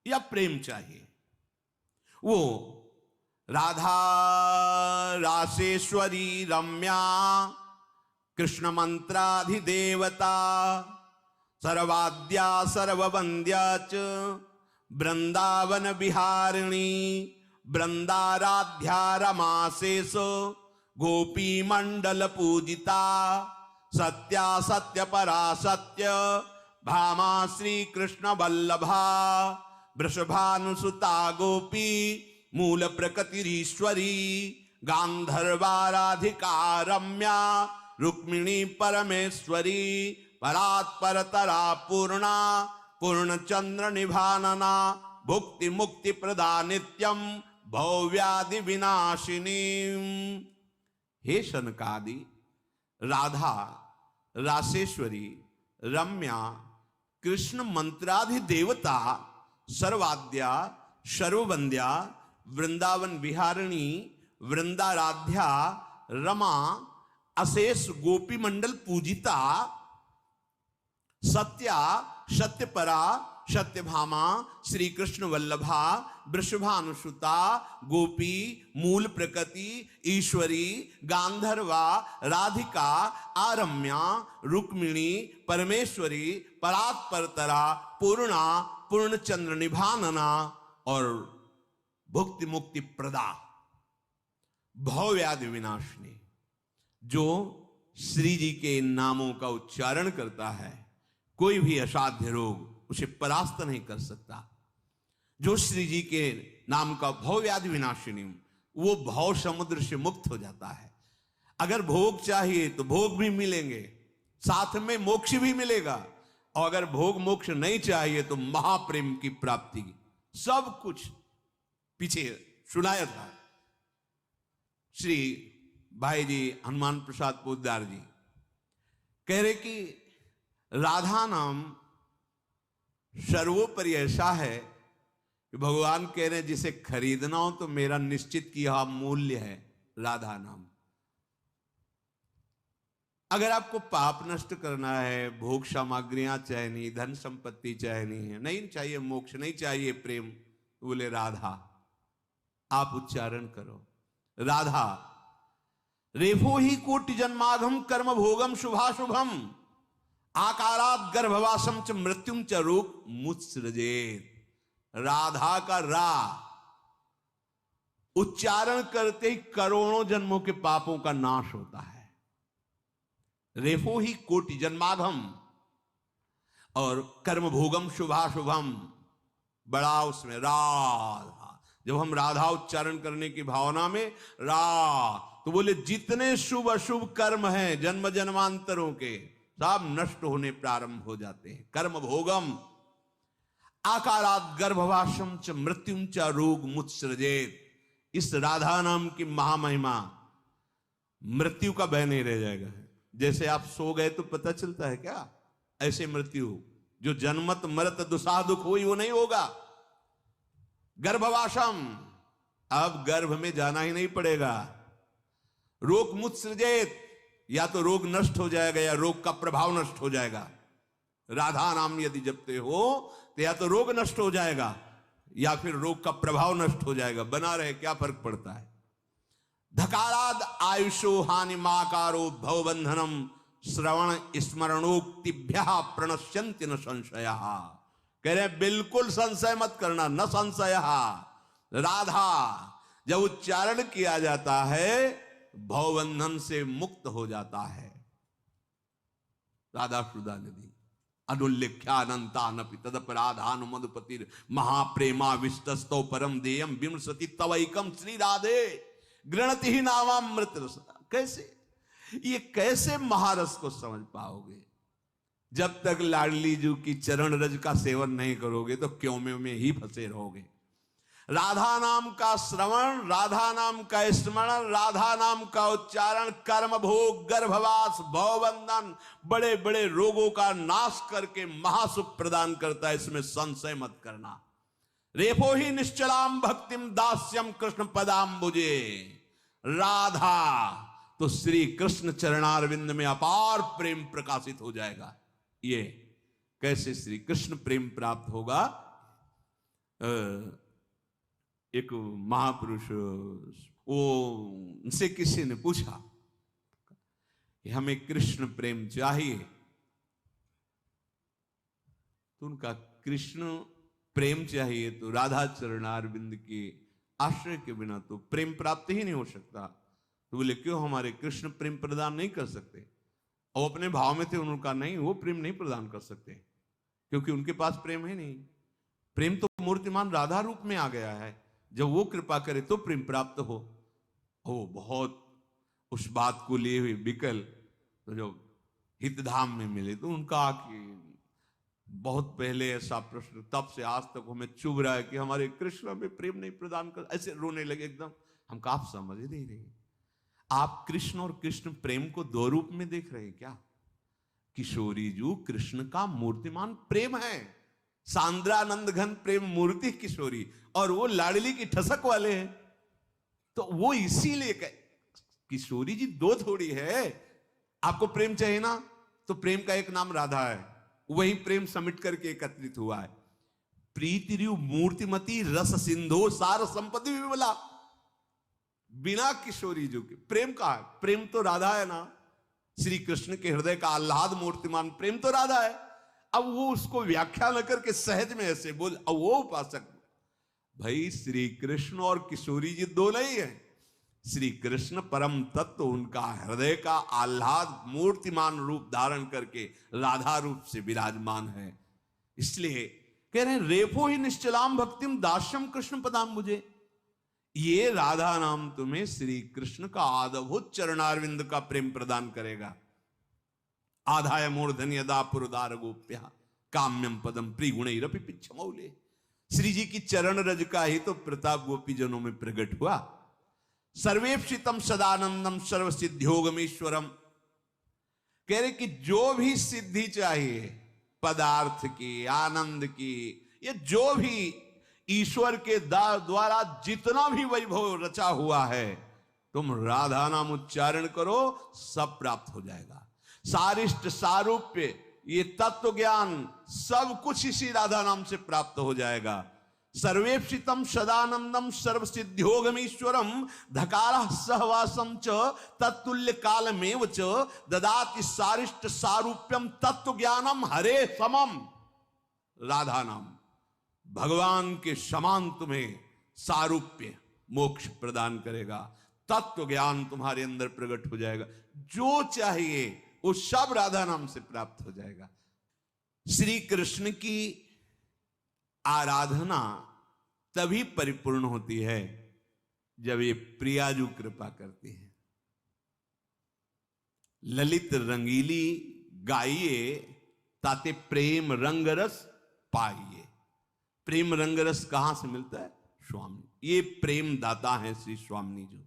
या प्रेम चाहिए। वो राधा रासेश्वरी रम्या कृष्ण मंत्राधिदेवता सर्वाद्या सर्ववंद्या च वृंदावन विहारिणी वृंदाराध्या रमाशेष गोपी मंडल पूजिता सत्या सत्य परा सत्य भामा श्री कृष्ण वल्लभा वृषभानुसुता गोपी मूल प्रकृतिरीश्वरी गांधर्वाराधिका रम्या रुक्मिणी परमेश्वरी परात्परतरा पूर्णा पूर्णचंद्र निभानना भुक्ति मुक्ति प्रदा नित्यम भव्यादि विनाशिनी। हे शनकादि राधा रासेश्वरी रम्या कृष्ण मंत्राधि देवता सर्वाद्या सर्ववंद्या वृंदावन विहारिणी वृंदाराध्या रमा अशेष गोपी मंडल पूजिता सत्या सत्यपरा सत्यभामा श्री कृष्ण वल्लभा वृषभानुसुता गोपी मूल प्रकृति ईश्वरी गांधर्वा राधिका आरम्या रुक्मिणी परमेश्वरी परात्परतरा पूर्णा पूर्णचंद्र निभानना और भुक्ति मुक्ति प्रदा भव्यादि विनाशिनी। जो श्री जी के नामों का उच्चारण करता है कोई भी असाध्य रोग उसे परास्त नहीं कर सकता। जो श्री जी के नाम का भव्यादि विनाशिनी वो भव समुद्र से मुक्त हो जाता है। अगर भोग चाहिए तो भोग भी मिलेंगे, साथ में मोक्ष भी मिलेगा, और अगर भोग मोक्ष नहीं चाहिए तो महाप्रेम की प्राप्ति। सब कुछ पीछे सुनाया था। श्री भाई जी हनुमान प्रसाद पोद्दार जी कह रहे कि राधा नाम सर्वोपरि ऐसा है कि भगवान कह रहे जिसे खरीदना हो तो मेरा निश्चित किया मूल्य है राधा नाम। अगर आपको पाप नष्ट करना है, भोग सामग्रियां चाहिए, धन संपत्ति चाहिए, नहीं चाहिए मोक्ष, नहीं चाहिए प्रेम, बोले राधा। आप उच्चारण करो राधा। रेफो ही कोटि जन्माघम कर्म भोगम शुभाशुभम आकारात गर्भवासम च मृत्युम च रूप मुत्सृजेत। राधा का रा उच्चारण करते ही करोड़ों जन्मों के पापों का नाश होता है। रेफो ही कोटि जन्माघम और कर्म भोगम शुभाशुभम, बड़ा उसमें राधा। जब हम राधा उच्चारण करने की भावना में रा, तो बोले जितने शुभ अशुभ कर्म हैं जन्म जन्मांतरों के सब नष्ट होने प्रारंभ हो जाते हैं। कर्म भोगम आकारात गर्भवासम च मृत्युम च रोग मुत्सृजेत। इस राधा नाम की महामहिमा, मृत्यु का भय नहीं रह जाएगा। जैसे आप सो गए तो पता चलता है क्या, ऐसे मृत्यु जो जन्मत मरत दुसाह दुख हुई वो नहीं होगा। गर्भवासम, अब गर्भ में जाना ही नहीं पड़ेगा। रोग मुत्सृजेत, या तो रोग नष्ट हो जाएगा या रोग का प्रभाव नष्ट हो जाएगा। राधा नाम यदि जपते हो तो या तो रोग नष्ट हो जाएगा या फिर रोग का प्रभाव नष्ट हो जाएगा। बना रहे क्या फर्क पड़ता है। धकाराद आयुषो हानि माकारो भव बंधनम श्रवण स्मरणोक्तिभ्य प्रणश्यन्ति न संशय। कह रहे बिल्कुल संशय मत करना, न संशय। राधा जब उच्चारण किया जाता है भवबंधन से मुक्त हो जाता है। राधा सुधा नदी अनुल्लेख्यानंतानपि तदपराधान मधुपतिर महाप्रेमा विस्तस्तो परम देयम विमृशति तवैकम श्री राधे गृणति ही नामामृत रस। कैसे ये कैसे महारस को समझ पाओगे जब तक लाडली जी की चरण रज का सेवन नहीं करोगे तो क्यों में ही फंसे रहोगे। राधा नाम का श्रवण, राधा नाम का स्मरण, राधा नाम का उच्चारण कर्म भोग गर्भवास भवबंधन बड़े बड़े रोगों का नाश करके महासुख प्रदान करता है। इसमें संशय मत करना। रेफो ही निश्चलाम भक्तिम दास्यम कृष्ण पदाम्बुजे। राधा तो श्री कृष्ण चरणारविंद में अपार प्रेम प्रकाशित हो जाएगा। ये कैसे श्री कृष्ण प्रेम प्राप्त होगा। एक महापुरुष, वो उनसे किसी ने पूछा कि हमें कृष्ण प्रेम चाहिए, तो उनका कृष्ण प्रेम चाहिए तो राधा चरणारविंद के आश्रय के बिना तो प्रेम प्राप्त ही नहीं हो सकता। तो बोले क्यों, हमारे कृष्ण प्रेम प्रदान नहीं कर सकते? और अपने भाव में थे, उन्होंने कहा नहीं, वो प्रेम नहीं प्रदान कर सकते क्योंकि उनके पास प्रेम है नहीं। प्रेम तो मूर्तिमान राधा रूप में आ गया है, जब वो कृपा करे तो प्रेम प्राप्त हो। ओ बहुत उस बात को लिए हुए विकल, तो जो हितधाम में मिले तो उनका कि बहुत पहले ऐसा प्रश्न, तब से आज तक हमें चुभ रहा है कि हमारे कृष्ण में प्रेम नहीं प्रदान कर, ऐसे रोने लगे एकदम। हम कहा आप समझ नहीं रहे, आप कृष्ण और कृष्ण प्रेम को दो रूप में देख रहे हैं क्या? किशोरी जू कृष्ण का मूर्तिमान प्रेम है, सांद्रानंद घन प्रेम मूर्ति किशोरी, और वो लाडली की ठसक वाले हैं। तो वो इसीलिए किशोरी जी दो थोड़ी है। आपको प्रेम चाहिए ना, तो प्रेम का एक नाम राधा है, वही प्रेम समिट करके एकत्रित हुआ है। प्रीति मूर्तिमती रस सिंधो सार संपत्ति विमला। बिना किशोरी जी के प्रेम का है, प्रेम तो राधा है ना। श्री कृष्ण के हृदय का आह्लाद मूर्तिमान प्रेम तो राधा है। अब वो उसको व्याख्या न करके सहज में ऐसे बोल, अब वो उपासक भाई श्री कृष्ण और किशोरी जी दो नहीं है। श्री कृष्ण परम तत्व, उनका हृदय का आह्लाद मूर्तिमान रूप धारण करके राधा रूप से विराजमान है। इसलिए कह रहे हैं रेफो ही निश्चलाम भक्तिम दास्यम कृष्ण पदाम मुझे। ये राधा नाम तुम्हें श्री कृष्ण का आदभूत चरणारविंद का प्रेम प्रदान करेगा। आधाय मूर्धन यदा पुरदार गोप्या काम्यम पदम प्रिगुणैरपि पिच्छमौले। श्री जी की चरण रज का ही तो प्रताप गोपी जनों में प्रकट हुआ। सर्वेप्सितम सदानंदम सर्व सिद्धियोगमेश्वरम। कह रहे कि जो भी सिद्धि चाहिए पदार्थ की, आनंद की, ये जो भी ईश्वर के द्वारा जितना भी वैभव रचा हुआ है, तुम राधा नाम उच्चारण करो, सब प्राप्त हो जाएगा। सारिष्ट सारूप्य, ये तत्व ज्ञान, सब कुछ इसी राधा नाम से प्राप्त हो जाएगा। सर्वेप्सितम सदानंदम सर्व सिद्धियोगमीश्वरम धकारा सहवासम च तत्तुल्य कालमेव च ददाति सारिष्ट सारूप्यम तत्व ज्ञानम हरे समम। राधा नाम भगवान के समान तुम्हें सारूप्य मोक्ष प्रदान करेगा, तत्व ज्ञान तुम्हारे अंदर प्रकट हो जाएगा, जो चाहिए वो सब राधा नाम से प्राप्त हो जाएगा। श्री कृष्ण की आराधना तभी परिपूर्ण होती है जब ये प्रियाजू कृपा करती है। ललित रंगीली गाइए ताते प्रेम रंगरस पाइए। प्रेम रंगरस कहां से मिलता है? स्वामी, ये प्रेम दाता है श्री स्वामी जी।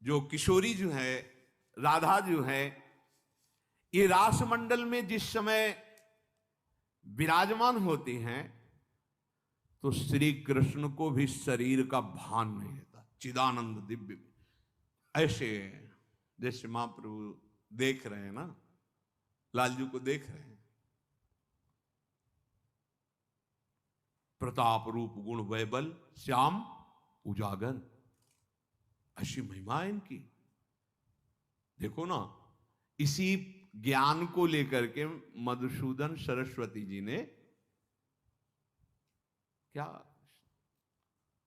जो किशोरी जो है, राधा जो है, ये रासमंडल में जिस समय विराजमान होती हैं तो श्री कृष्ण को भी शरीर का भान नहीं रहता। चिदानंद दिव्य ऐसे जैसे महाप्रभु देख रहे हैं ना, लालजू को देख रहे हैं, प्रताप रूप गुण वैबल श्याम उजागर, ऐसी महिमा है इनकी। देखो ना, इसी ज्ञान को लेकर के मधुसूदन सरस्वती जी ने क्या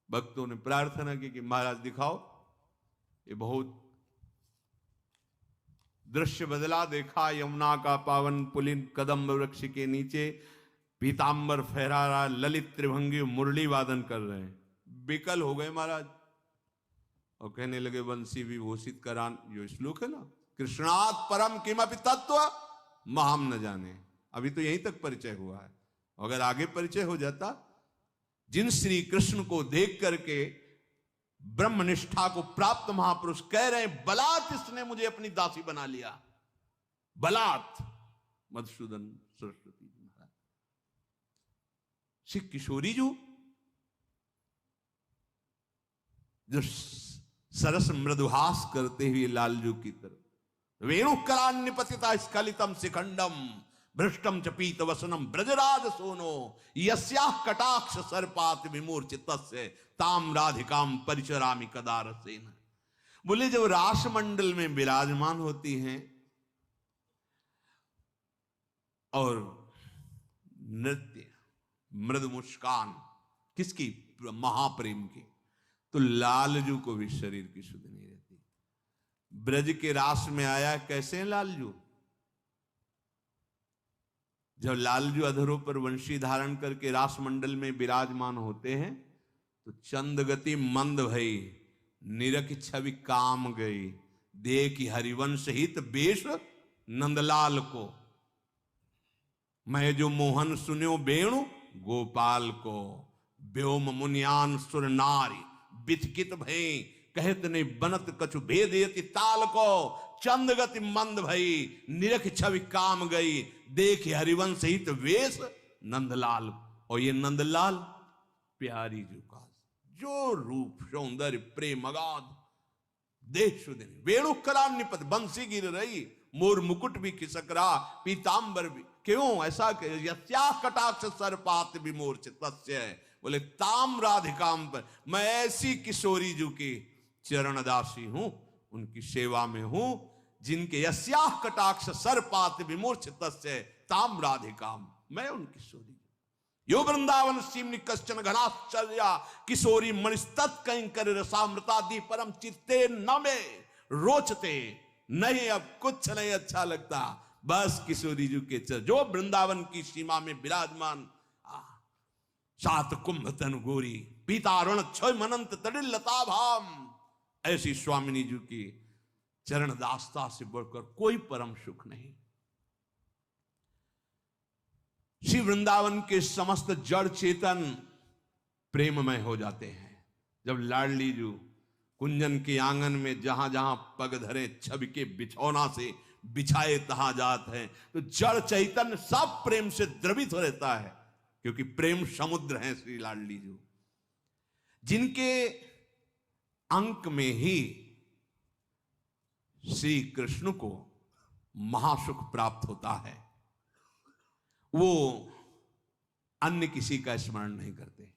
भक्तों ने प्रार्थना की कि महाराज दिखाओ, ये बहुत दृश्य बदला। देखा यमुना का पावन पुलिन कदम्ब वृक्ष के नीचे पीतांबर फहरा रहा ललित त्रिभंगी मुरली वादन कर रहे हैं। विकल हो गए महाराज और कहने लगे वंशी विभूषित करान। जो श्लोक है ना, कृष्णात् परम किमपि तत्व महाम न जाने। अभी तो यहीं तक परिचय हुआ है, अगर आगे परिचय हो जाता, जिन श्री कृष्ण को देख करके ब्रह्मनिष्ठा को प्राप्त महापुरुष कह रहे हैं बलात् इसने मुझे अपनी दासी बना लिया, बलात्। मधुसूदन सरस्वती जी महाराज, श्री किशोरी जो सरस मृदुहास करते हुए लालजू की तरफ वेणुकरान्यपतिता स्खलितम शिखंडम भ्रष्टम च पीत वसनम ब्रजराज सोनो यस्याः कटाक्ष सर्पात विमूर्छित ताम राधिकाम परिचरामि कदा रसेन। बोले जब रासमंडल में विराजमान होती हैं और नृत्य मृदु मुस्कान किसकी, महाप्रेम की, तो लालजू को भी शरीर की सुध नहीं रहती। ब्रज के रास में आया कैसे हैं लालजू? जब लालजू अधरों पर वंशी धारण करके रास मंडल में विराजमान होते हैं तो चंद गति मंद भई, निरख छवि काम गई, देखी हरिवंश हित बेश नंदलाल को। मैं जो मोहन सुन्यो बेणु गोपाल को, व्योम मुनियान सुर नारी बिचकित भई, कहत ने बनत कछु भेदयति ताल को। चंद गति मंद भई, निरख छवि काम गई, देखे हरिवंश हित वेश नंदलाल। और ये नंदलाल प्यारी जो का जो रूप सौंदर्य प्रेम अगाध, देश सुदिन वेणु करान्निपत, बंसी गिर रही, मोर मुकुट भी खिसक रहा, पीतांबर भी। क्यों ऐसा? यस्या कटाक्ष सर्पात विमूर्छित तस्य, बोले ताम राधिकाम पर, मैं ऐसी किशोरी जी की चरणदासी हूं, उनकी सेवा में हूं, जिनके यस्या कटाक्ष सर्पात विमूर्छित तस्य ताम राधिकाम, मैं उनकी किशोरी। यो वृंदावन सीमनि कश्चन घनाश्चर्या, किशोरी मणिस्तत् कंकर रसामृतादि परम चित्ते न में रोचते। नहीं अब कुछ नहीं अच्छा लगता, बस किशोरी जी के चर जो वृंदावन की सीमा में विराजमान, सात कुंभ तन गोरी, पीतारण क्षय मनंत तड़िल लता भाम, ऐसी स्वामिनी जी की चरण दास्ता से बढ़कर कोई परम सुख नहीं। श्री वृंदावन के समस्त जड़ चेतन प्रेममय हो जाते हैं। जब लाडली जू कुंजन के आंगन में जहां जहां पग धरे छवि के बिछौना से बिछाए तहां जात है, तो जड़ चैतन्य सब प्रेम से द्रवित हो रहता है, क्योंकि प्रेम समुद्र है श्री लाडली जू, जिनके अंक में ही श्री कृष्ण को महासुख प्राप्त होता है। वो अन्य किसी का स्मरण नहीं करते।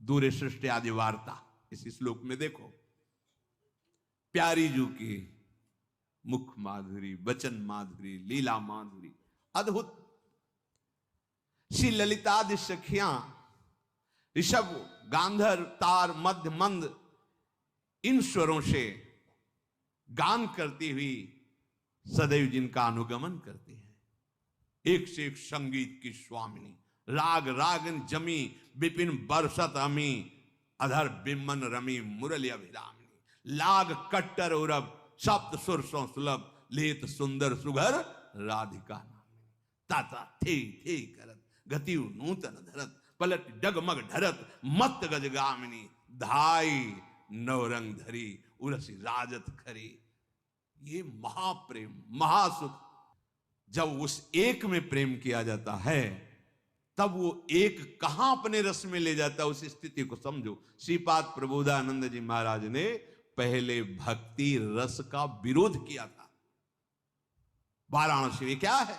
दूरे सृष्टि आदि वार्ता इस श्लोक में देखो, प्यारी जू की मुख माधुरी, वचन माधुरी, लीला माधुरी अद्भुत। श्री ललितादि सखियां ऋषभ, गांधर, तार, मध्य, मंद, इन स्वरों से गान करती हुई सदैव जिनका अनुगमन करती है। एक से एक संगीत की स्वामिनी, राग रागन जमी, विपिन बरसत अमी, अधर बिम्बन रमी, मुरली अभिरामिनी, लाग कट्टर उरब, सप्त सुरसों सुलभ, लेत सुंदर सुघर राधिका नामिनी। ताता थे करत, गति नूतन धरत, पलट डगमग ढरत, मत गजगामिनी, धाई नवरंग धरी, उरसी राजत खरी। ये महाप्रेम, महासुख। जब उस एक में प्रेम किया जाता है, तब वो एक कहां अपने रस में ले जाता है, उस स्थिति को समझो। श्रीपाद प्रबोधानंद जी महाराज ने पहले भक्ति रस का विरोध किया था। वाराणसी में क्या है,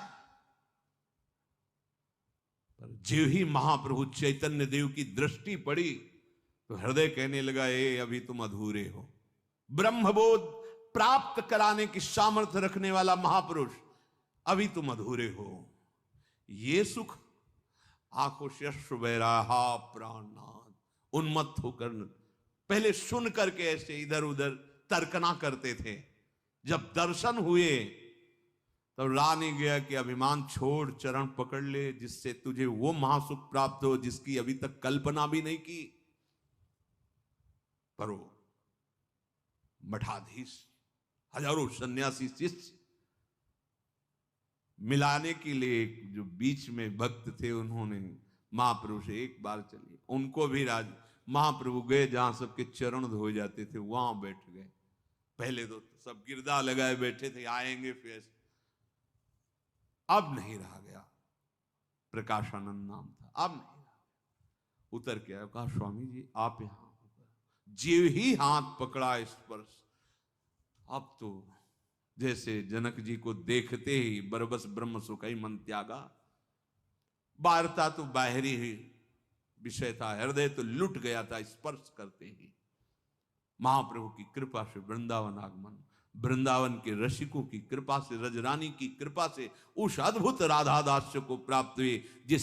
पर जो ही महाप्रभु चैतन्य देव की दृष्टि पड़ी तो हृदय कहने लगा, ए अभी तुम अधूरे हो। ब्रह्मबोध प्राप्त कराने की सामर्थ्य रखने वाला महापुरुष, अभी तुम अधूरे हो। ये सुख आंखों से अश्रु बह रहा, प्राणनाथ उन्मत्त होकर पहले सुन करके ऐसे इधर उधर तर्कना करते थे। जब दर्शन हुए तब रा नहीं गया कि अभिमान छोड़ चरण पकड़ ले, जिससे तुझे वो महासुख प्राप्त हो जिसकी अभी तक कल्पना भी नहीं की। पर वो मठाधीश, हजारों सन्यासी शिष्य मिलाने के लिए जो बीच में भक्त थे, उन्होंने महाप्रभु से एक बार चलिए। उनको भी राज महाप्रभु गए जहां सबके चरण धोए जाते थे, वहां बैठ गए। पहले तो सब गिरदा लगाए बैठे थे, आएंगे फिर। अब नहीं रहा गया, प्रकाशानंद नाम था, अब नहीं रहा। उतर के आया, कहा स्वामी जी आप यहां। जीव ही हाथ पकड़ा स्पर्श, अब तो जैसे जनक जी को देखते ही बरबस ब्रह्म सुख ही मन त्यागा। वार्ता तो बाहरी ही विषय था, हृदय तो लुट गया था स्पर्श करते ही। महाप्रभु की कृपा से वृंदावन आगमन, वृंदावन के रसिकों की कृपा से, रजरानी की कृपा से उस अद्भुत राधा दास्य को प्राप्त हुए जिस